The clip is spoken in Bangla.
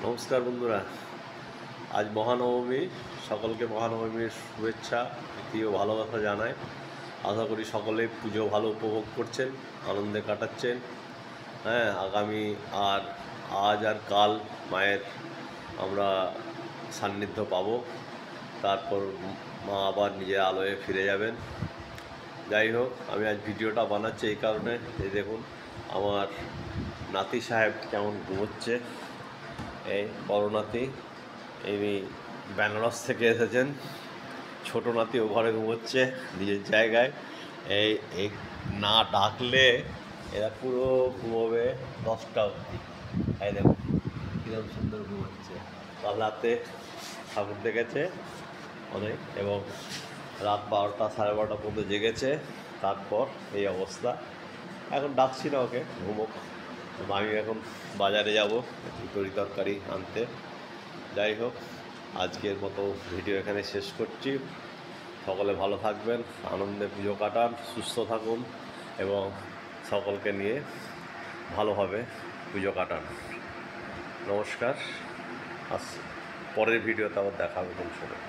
নমস্কার বন্ধুরা, আজ মহানবমী। সকলকে মহানবমীর শুভেচ্ছা, প্রীতি ও ভালোবাসা জানাই। আশা করি সকলে পুজো ভালো উপভোগ করছেন, আনন্দে কাটাচ্ছেন। আগামী আজ আর কাল মায়ের আমরা সান্নিধ্য পাব। তারপর মা আবার নিজের আলোয় ফিরে যাবেন। যাই হোক, আমি আজ ভিডিওটা বানাচ্ছি এই কারণে, এই দেখুন আমার নাতি সাহেব কেমন ঘুমোচ্ছে। এই বড় নাতি ইনি বেনারস থেকে এসেছেন, ছোট নাতি ও ঘরে ঘুমোচ্ছে নিজের জায়গায়। এই না ডাকলে এরা পুরো ঘুমোবে 10টা অবধি। এই দেখুন কীরকম সুন্দর ঘুমোচ্ছে। কাল রাতে ঠাকুর দেখেছে অনেক, এবং রাত 12টা 12:30 পর্যন্ত জেগেছে। তারপর এই অবস্থা। এখন ডাকছি না ওকে, ঘুমোক। আমি এখন বাজারে যাব তরি তরকারি আনতে। যাই হোক, আজকের মতো ভিডিও এখানে শেষ করছি। সকলে ভালো থাকবেন, আনন্দে পুজো কাটান, সুস্থ থাকুন এবং সকলকে নিয়ে ভালোভাবে পুজো কাটান। নমস্কার। পরের ভিডিওতে আবার দেখা হবে কোন সময়।